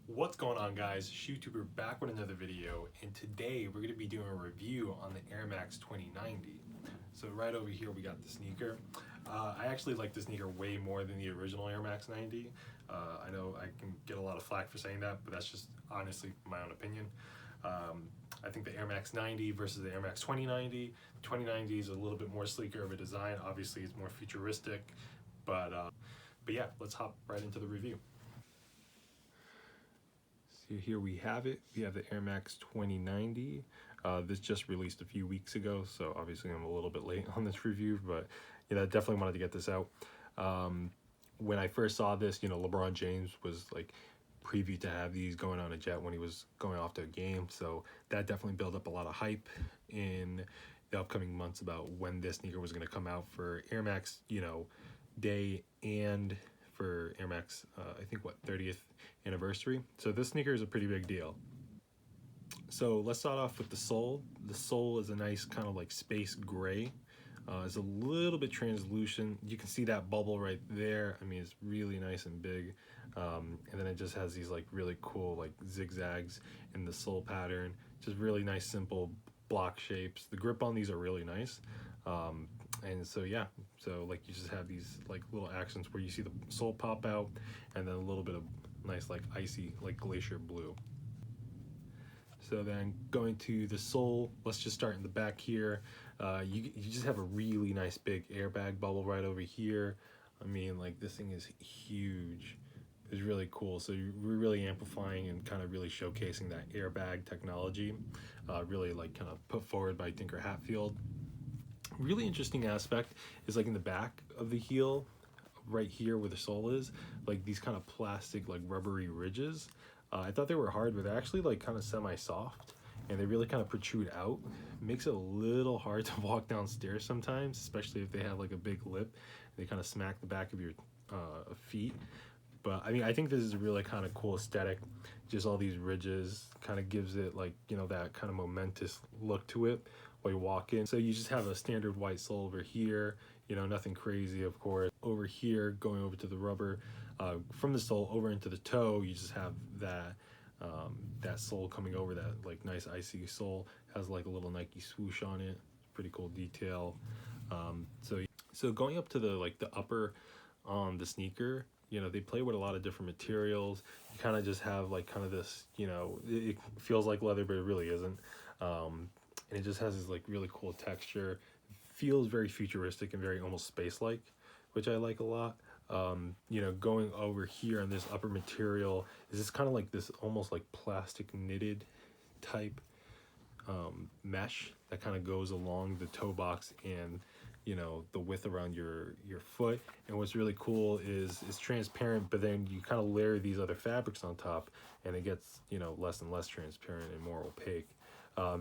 What's going on, guys? ShoeTuber back with another video, and today we're going to be doing a review on the Air Max 2090. So right over here we got the sneaker. I actually like the sneaker way more than the original Air Max 90. I know I can get a lot of flack for saying that, but that's just honestly my own opinion. I think the Air Max 90 versus the Air Max 2090. The 2090 is a little bit more sleeker of a design. Obviously, it's more futuristic, but yeah, let's hop right into the review. So here we have it. We have the Air Max 2090. This just released a few weeks ago, so obviously I'm a little bit late on this review, but I definitely wanted to get this out. When I first saw this, LeBron James was like previewed to have these going on a jet when he was going off to a game, so that definitely built up a lot of hype in the upcoming months about when this sneaker was going to come out for Air Max, day and for Air Max, I think 30th anniversary. So this sneaker is a pretty big deal. So let's start off with the sole. The sole is a nice kind of like space gray. It's a little bit translucent. You can see that bubble right there. I mean, it's really nice and big. And then it just has these like really cool like zigzags in the sole pattern. Just really nice, simple block shapes. The grip on these are really nice. And so yeah, so like you just have these like little accents where you see the sole pop out, and then a little bit of nice like icy like glacier blue. So then going to the sole, let's just start in the back here. You just have a really nice big airbag bubble right over here. I mean, like this thing is huge. It's really cool. So we're really amplifying and kind of really showcasing that airbag technology, really like kind of put forward by Tinker Hatfield. Really interesting aspect is like in the back of the heel, right here where the sole is, like these kind of plastic like rubbery ridges. I thought they were hard, but they're actually like kind of semi-soft, and they really kind of protrude out. It makes it a little hard to walk downstairs sometimes, especially if they have like a big lip. They kind of smack the back of your feet. But I mean, I think this is a really kind of cool aesthetic. Just all these ridges kind of gives it like, that kind of momentous look to it while you walk in. So you just have a standard white sole over here, nothing crazy, of course. Over here, going over to the rubber, from the sole over into the toe, you just have that that sole coming over, that like nice icy sole. Has like a little Nike swoosh on it. Pretty cool detail. So going up to the upper on the sneaker, they play with a lot of different materials. You kind of just have like kind of this, it feels like leather, but it really isn't. And it just has this like really cool texture. Feels very futuristic and very almost space-like, which I like a lot. Going over here on this upper material is this kind of like this almost like plastic knitted type mesh that kind of goes along the toe box and the width around your foot. And what's really cool is it's transparent, but then you kind of layer these other fabrics on top, and it gets less and less transparent and more opaque.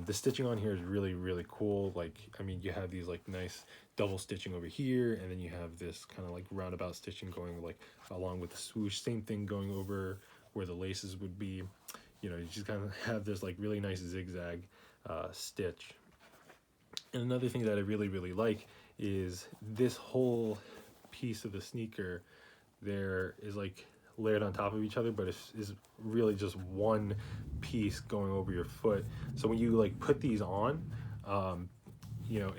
The stitching on here is really, really cool. Like, I mean, you have these like nice double stitching over here, and then you have this kind of like roundabout stitching going like along with the swoosh. Same thing going over where the laces would be. You just kind of have this like really nice zigzag stitch. And another thing that I really, really like is this whole piece of the sneaker there is like layered on top of each other, but it's really just one piece going over your foot. So when you like put these on, and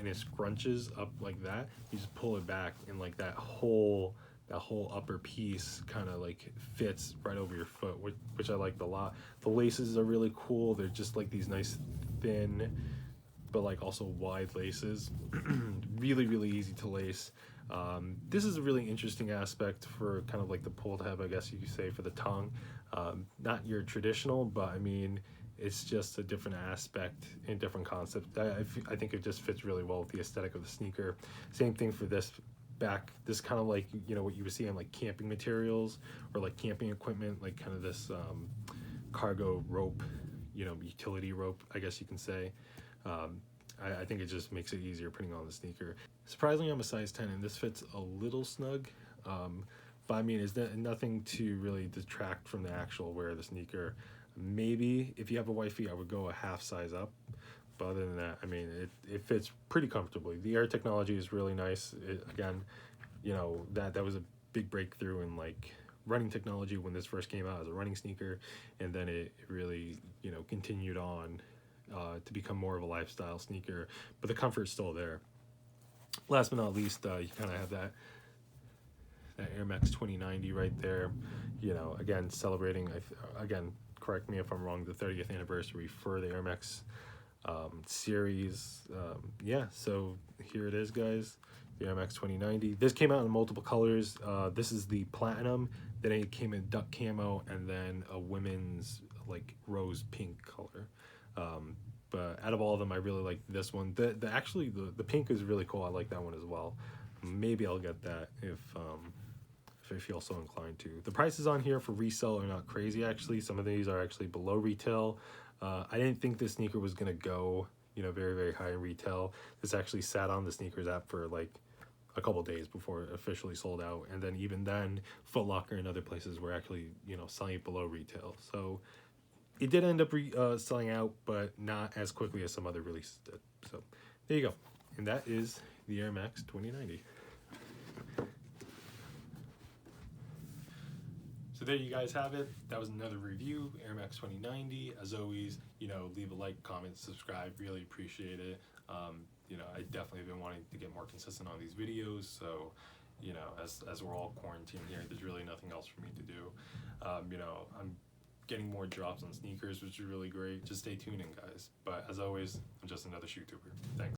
it scrunches up like that, you just pull it back, and like that whole upper piece kind of like fits right over your foot, which I liked a lot. The laces are really cool. They're just like these nice thin but like also wide laces. Really, really easy to lace. This is a really interesting aspect for kind of like the pull tab, I guess you could say, for the tongue. Not your traditional, but I mean, it's just a different aspect and different concept. I think it just fits really well with the aesthetic of the sneaker. Same thing for this back. This kind of like, what you would see on like camping materials or like camping equipment, like kind of this cargo rope, utility rope, I guess you can say. I think it just makes it easier putting on the sneaker. Surprisingly, I'm a size 10, and this fits a little snug. But I mean, it's nothing to really detract from the actual wear of the sneaker. Maybe if you have a wifey, I would go a half size up. But other than that, I mean, it fits pretty comfortably. The air technology is really nice. Again, that was a big breakthrough in like running technology when this first came out as a running sneaker, and then it really, you know, continued on to become more of a lifestyle sneaker, but the comfort's still there. Last but not least, you kind of have that Air Max 2090 right there. You know, again, celebrating, again, correct me if I'm wrong, the 30th anniversary for the Air Max series. Yeah, so here it is, guys. The Air Max 2090. This came out in multiple colors. This is the platinum. Then it came in duck camo, and then a women's like rose pink color. But out of all of them, I really like this one. The actually the pink is really cool. I like that one as well. Maybe I'll get that if I feel so inclined to. The prices on here for resale are not crazy, actually. Some of these are actually below retail. I didn't think this sneaker was gonna go, you know, very, very high in retail. This actually sat on the sneakers app for like a couple days before it officially sold out, and then even then, Foot Locker and other places were actually, you know, selling it below retail. So it did end up selling out, but not as quickly as some other releases did. So there you go, and that is the Air Max 2090. So there you guys have it. That was another review, Air Max 2090. As always, you know, leave a like, comment, subscribe. Really appreciate it. You know, I definitely have been wanting to get more consistent on these videos. So, you know, as we're all quarantined here, there's really nothing else for me to do. You know, I'm getting more drops on sneakers, which is really great. Just stay tuned in, guys. But as always, I'm just another shoe tuber. Thanks.